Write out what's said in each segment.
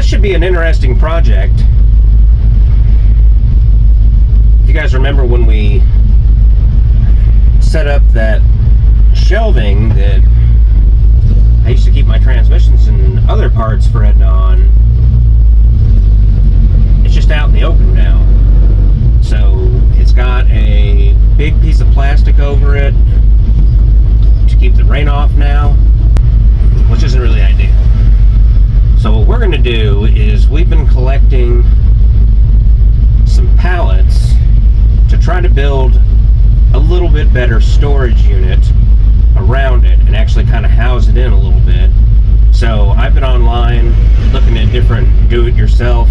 this should be an interesting project. If you guys remember when we set up that shelving that I used to keep my transmissions and other parts for Edna on, it's just out in the open now. So it's got a big piece of plastic over it to keep the rain off now, which isn't really ideal. So what we're going to do is we've been collecting some pallets to try to build a little bit better storage unit around it and actually kind of house it in a little bit. So I've been online looking at different do-it-yourself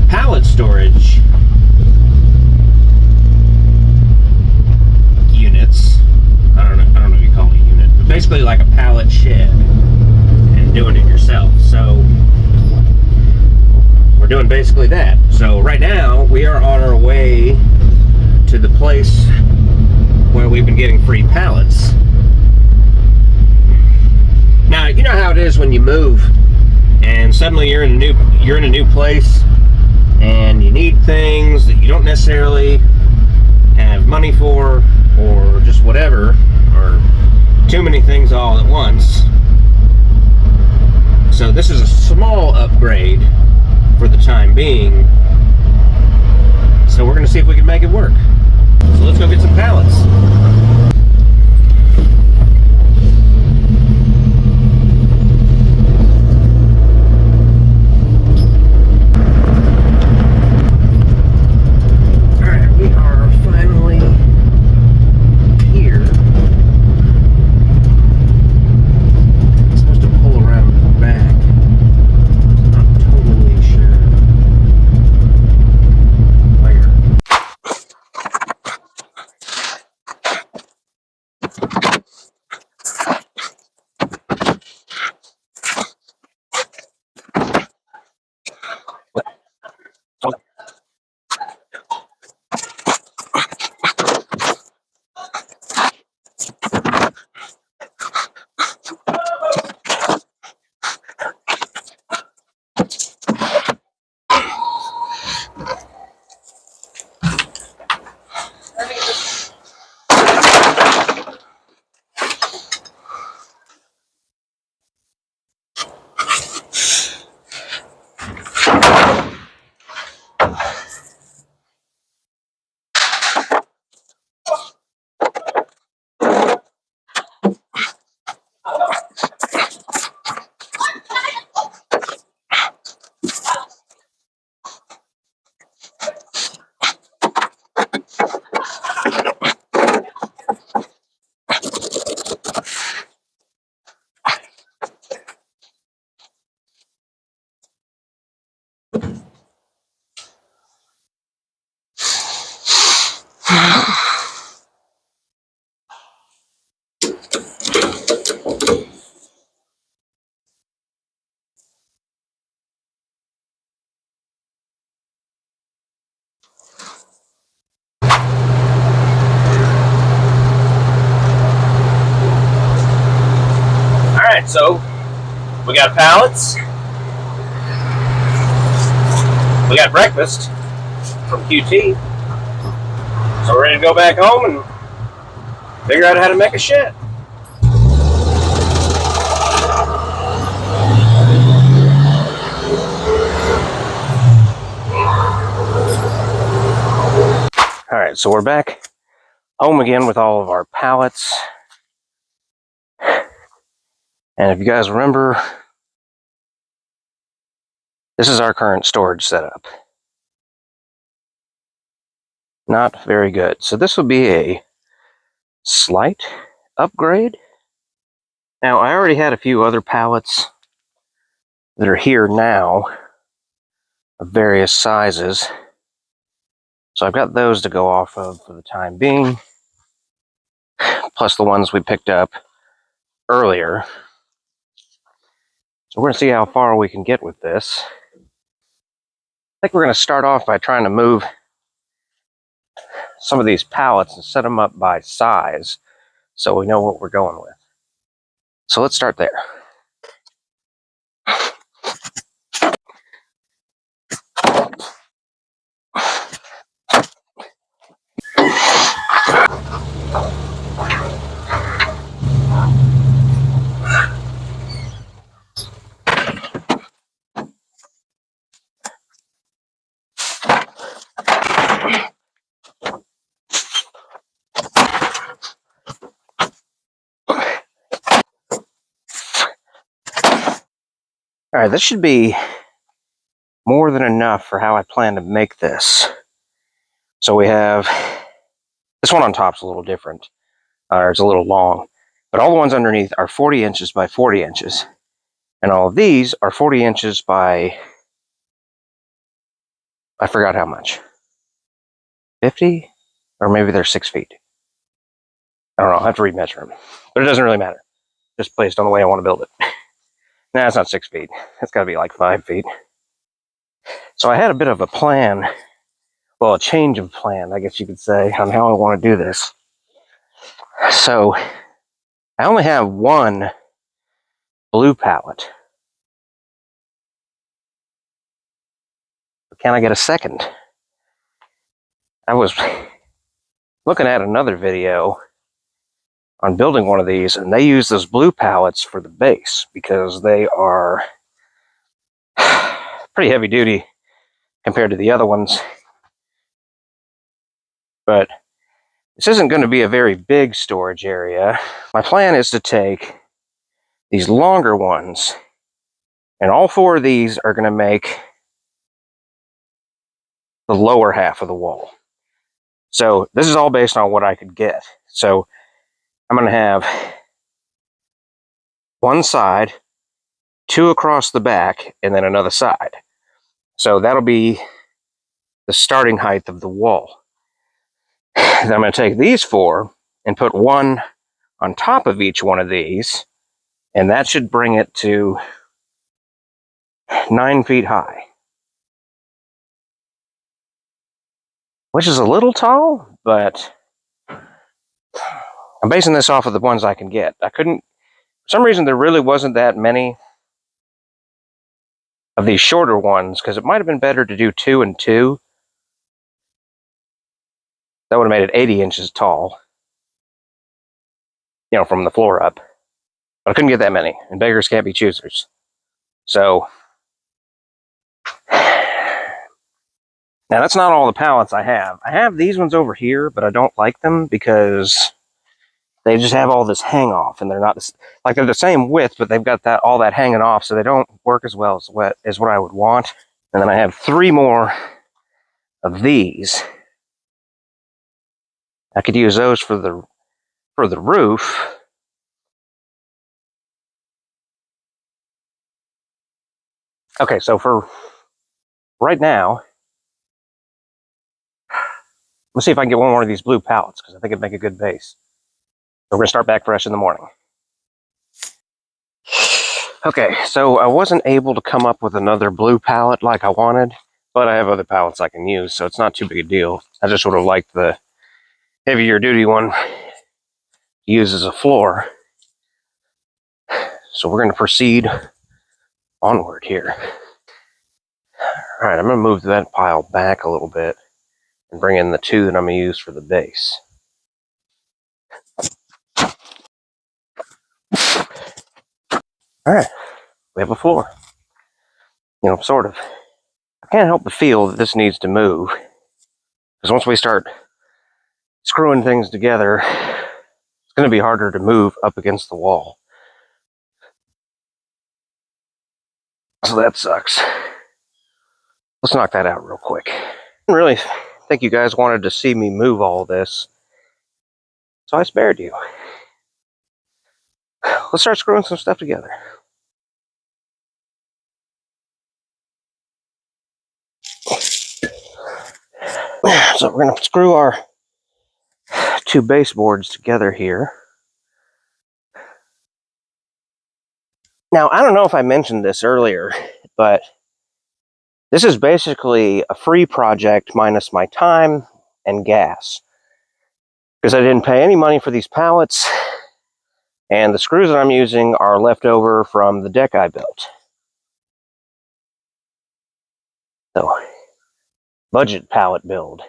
pallet storage units. I don't know if you call it a unit, but basically like a pallet shed and doing it yourself. So we're doing basically that. So right now we are on our way to the place where we've been getting free pallets. Now, you know how it is when you move and suddenly you're in a new place and you need things that you don't necessarily have money for, or just whatever, or too many things all at once. So this is a small upgrade for the time being. So we're going to see if we can make it work. So let's go get some pallets. Alright, we are finally here. I'm supposed to pull around the back. Not totally sure where. Alright, so we got pallets. We got breakfast from QT. So we're ready to go back home and figure out how to make a shed. Alright, so we're back home again with all of our pallets. And if you guys remember, this is our current storage setup. Not very good. So this will be a slight upgrade. Now, I already had a few other pallets that are here now of various sizes. So I've got those to go off of for the time being, plus the ones we picked up earlier. So we're going to see how far we can get with this. I think we're going to start off by trying to move some of these pallets and set them up by size so we know what we're going with. So let's start there. All right, this should be more than enough for how I plan to make this. So we have, this one on top's a little different, or it's a little long, but all the ones underneath are 40 inches by 40 inches. And all of these are 40 inches by, I forgot how much, 50? Or maybe they're 6 feet. I don't know, I'll have to remeasure them. But it doesn't really matter, just based on the way I want to build it. Nah, it's not 6 feet. It's got to be like 5 feet. So I had a bit of a plan, well, a change of plan, I guess you could say, on how I want to do this. So I only have one blue pallet. Can I get a second? I was looking at another video on building one of these, and they use those blue pallets for the base because they are pretty heavy duty compared to the other ones. But this isn't going to be a very big storage area. My plan is to take these longer ones, and all four of these are going to make the lower half of the wall. So this is all based on what I could get. So I'm going to have one side, two across the back, and then another side. So that'll be the starting height of the wall. Then I'm going to take these four and put one on top of each one of these, and that should bring it to 9 feet high. Which is a little tall, but I'm basing this off of the ones I can get. I couldn't, for some reason, there really wasn't that many of these shorter ones, because it might have been better to do 2 and 2. That would have made it 80 inches tall, you know, from the floor up. But I couldn't get that many, and beggars can't be choosers. So, now that's not all the pallets I have. I have these ones over here, but I don't like them because they just have all this hang off, and they're not, like, they're the same width, but they've got that all that hanging off, so they don't work as well as what I would want. And then I have 3 more of these. I could use those for the roof. Okay, so for right now, let's see if I can get one more of these blue pallets, because I think it'd make a good base. So we're going to start back fresh in the morning. Okay, so I wasn't able to come up with another blue pallet like I wanted, but I have other pallets I can use, so it's not too big a deal. I just sort of like the heavier duty one to use as a floor. So we're going to proceed onward here. All right, I'm going to move that pile back a little bit and bring in the 2 that I'm going to use for the base. All right, we have a floor. You know, sort of. I can't help but feel that this needs to move, because once we start screwing things together, it's going to be harder to move up against the wall. So that sucks. Let's knock that out real quick. I didn't really think you guys wanted to see me move all this, so I spared you. Let's start screwing some stuff together. So we're going to screw our 2 baseboards together here. Now, I don't know if I mentioned this earlier, but this is basically a free project minus my time and gas, because I didn't pay any money for these pallets, and the screws that I'm using are left over from the deck I built. So, budget pallet build.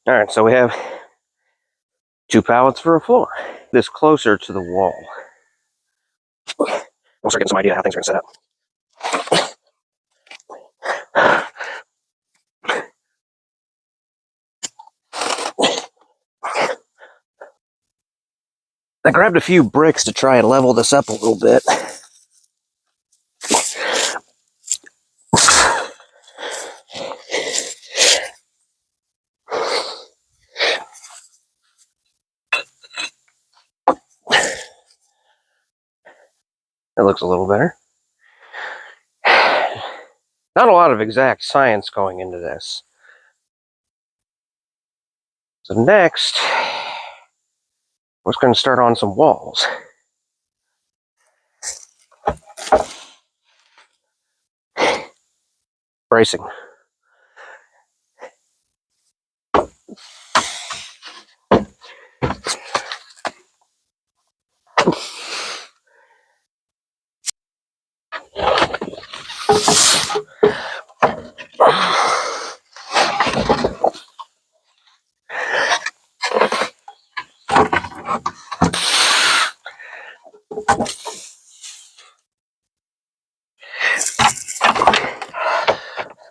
Alright, so we have 2 pallets for a floor. This closer to the wall. We'll start getting some idea how things are going to set up. I grabbed a few bricks to try and level this up a little bit. That looks a little better. Not a lot of exact science going into this. So next, we're just going to start on some walls. Bracing.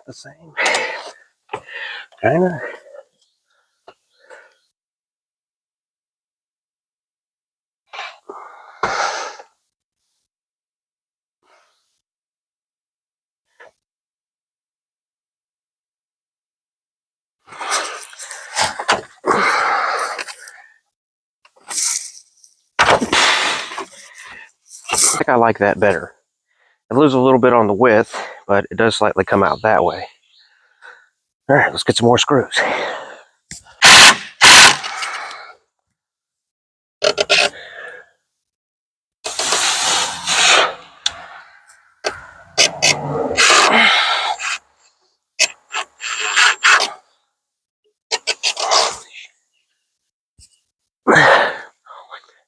The same. Kinda. I think I like that better. It loses a little bit on the width, but it does slightly come out that way. Alright, let's get some more screws.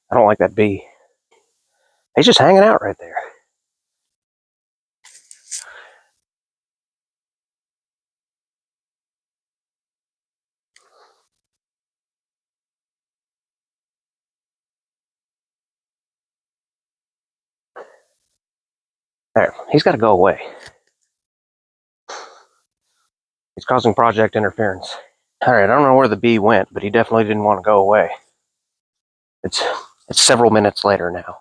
I don't like that bee. He's just hanging out right there. There, he's got to go away. He's causing project interference. Alright, I don't know where the bee went, but he definitely didn't want to go away. It's several minutes later now.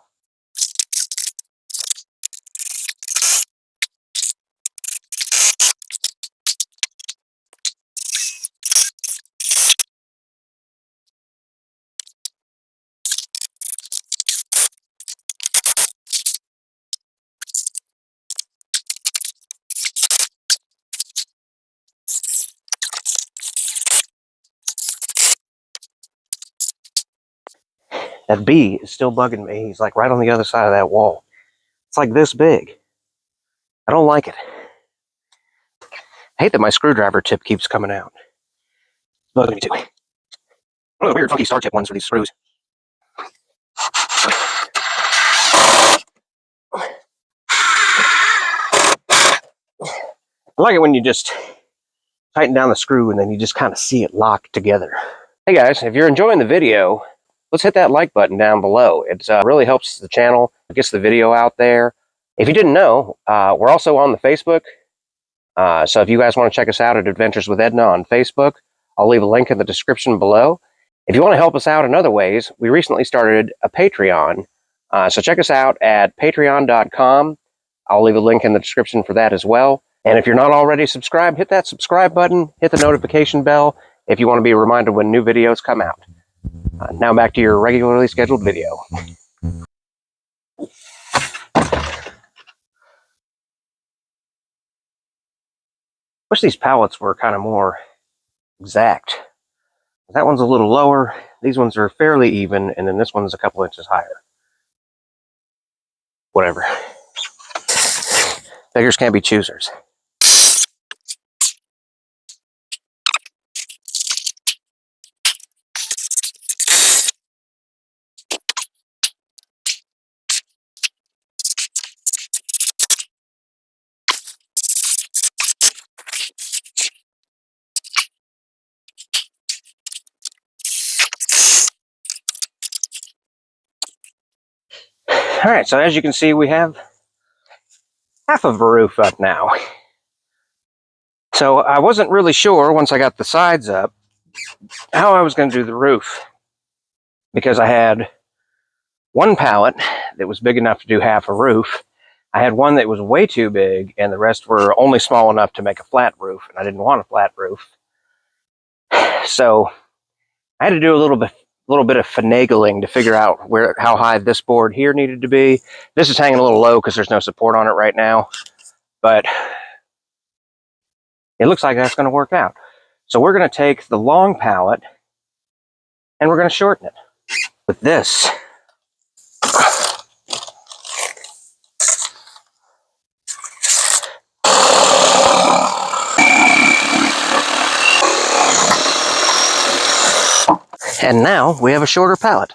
That bee is still bugging me. He's like right on the other side of that wall. It's like this big. I don't like it. I hate that my screwdriver tip keeps coming out. It's bugging me too. One of the weird funky star tip ones for these screws. I like it when you just tighten down the screw and then you just kind of see it lock together. Hey guys, if you're enjoying the video, let's hit that like button down below. It really helps the channel, it gets the video out there. If you didn't know, we're also on the Facebook. So if you guys want to check us out at Adventures with Edna on Facebook, I'll leave a link in the description below. If you want to help us out in other ways, we recently started a Patreon. So check us out at patreon.com. I'll leave a link in the description for that as well. And if you're not already subscribed, hit that subscribe button, hit the notification bell if you want to be reminded when new videos come out. Now back to your regularly scheduled video. Wish these pallets were kind of more exact. That one's a little lower, these ones are fairly even, and then this one's a couple inches higher. Whatever. Beggars can't be choosers. All right, so as you can see, we have half of a roof up now. So I wasn't really sure once I got the sides up how I was going to do the roof, because I had one pallet that was big enough to do half a roof. I had one that was way too big, and the rest were only small enough to make a flat roof, and I didn't want a flat roof. So I had to do a little bit of finagling to figure out how high this board here needed to be. This is hanging a little low because there's no support on it right now, but it looks like that's going to work out. So we're going to take the long pallet and we're going to shorten it with this. And now we have a shorter pallet.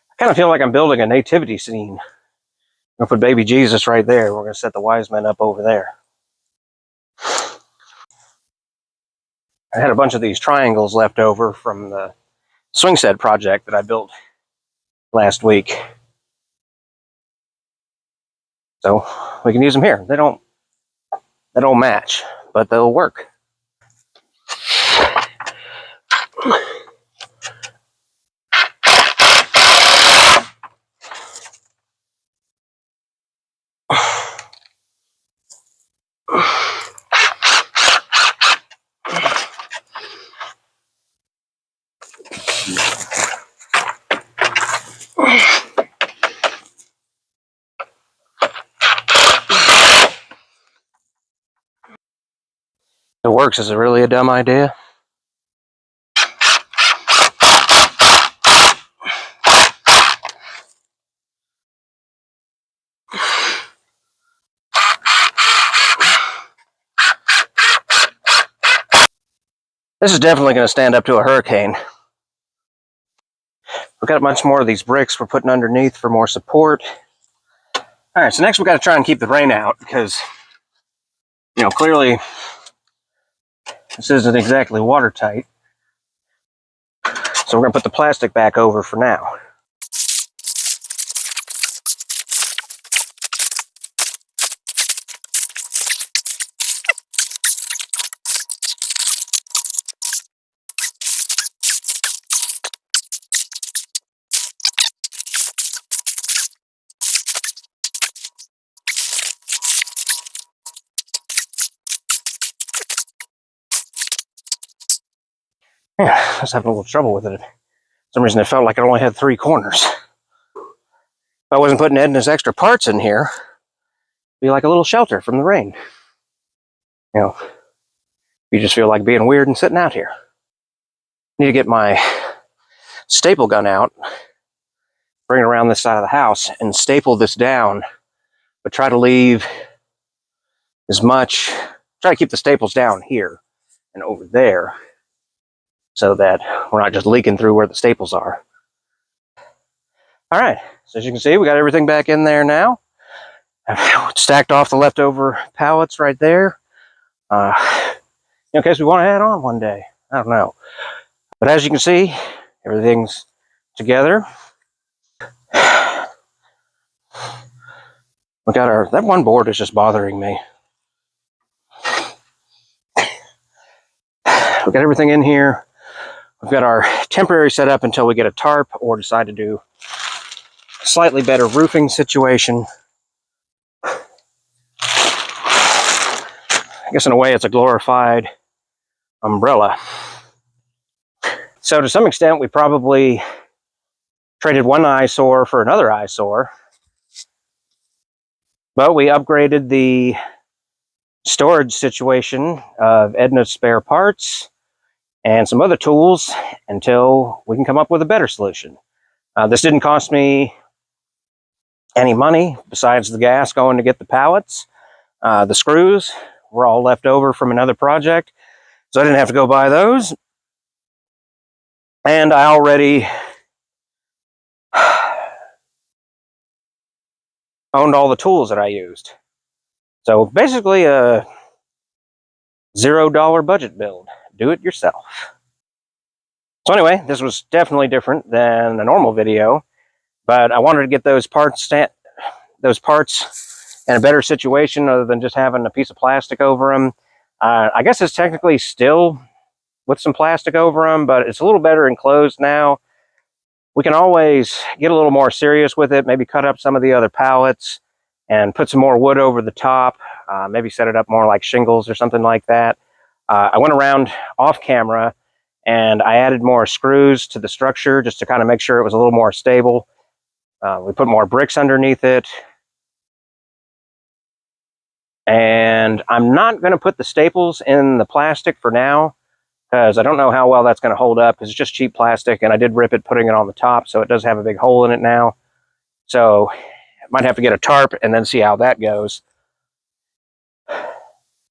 I kind of feel like I'm building a nativity scene. I'm going to put baby Jesus right there. We're going to set the wise men up over there. I had a bunch of these triangles left over from the swing set project that I built last week. So we can use them here. They don't match, but they'll work. It works. Is it really a dumb idea? This is definitely going to stand up to a hurricane. We've got a bunch more of these bricks we're putting underneath for more support. All right, so next we've got to try and keep the rain out because, clearly this isn't exactly watertight. So we're going to put the plastic back over for now. Yeah, I was having a little trouble with it. For some reason it felt like it only had 3 corners. If I wasn't putting Edna's extra parts in here, it'd be like a little shelter from the rain. You just feel like being weird and sitting out here. Need to get my staple gun out, bring it around this side of the house, and staple this down, but try to leave try to keep the staples down here and over there so that we're not just leaking through where the staples are. All right, so as you can see, we got everything back in there now. I've stacked off the leftover pallets right there. In case we want to add on one day. I don't know. But as you can see, everything's together. We got that one board is just bothering me. We got everything in here. We've got our temporary setup until we get a tarp or decide to do a slightly better roofing situation. I guess in a way it's a glorified umbrella. So to some extent, we probably traded one eyesore for another eyesore. But we upgraded the storage situation of Edna's spare parts and some other tools until we can come up with a better solution. This didn't cost me any money besides the gas going to get the pallets. The screws were all left over from another project, so I didn't have to go buy those. And I already owned all the tools that I used. So basically a $0 budget build. Do it yourself. So anyway, this was definitely different than a normal video, but I wanted to get those parts in a better situation other than just having a piece of plastic over them. I guess it's technically still with some plastic over them, but it's a little better enclosed now. We can always get a little more serious with it, maybe cut up some of the other pallets and put some more wood over the top, maybe set it up more like shingles or something like that. I went around off camera and I added more screws to the structure just to kind of make sure it was a little more stable. We put more bricks underneath it. And I'm not going to put the staples in the plastic for now, because I don't know how well that's going to hold up, because it's just cheap plastic, and I did rip it putting it on the top, so it does have a big hole in it now. So I might have to get a tarp and then see how that goes.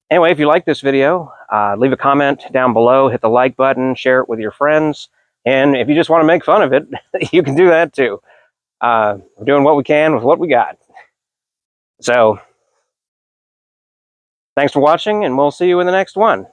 Anyway, if you like this video, leave a comment down below, hit the like button, share it with your friends, and if you just want to make fun of it, you can do that too. We're doing what we can with what we got. So thanks for watching, and we'll see you in the next one.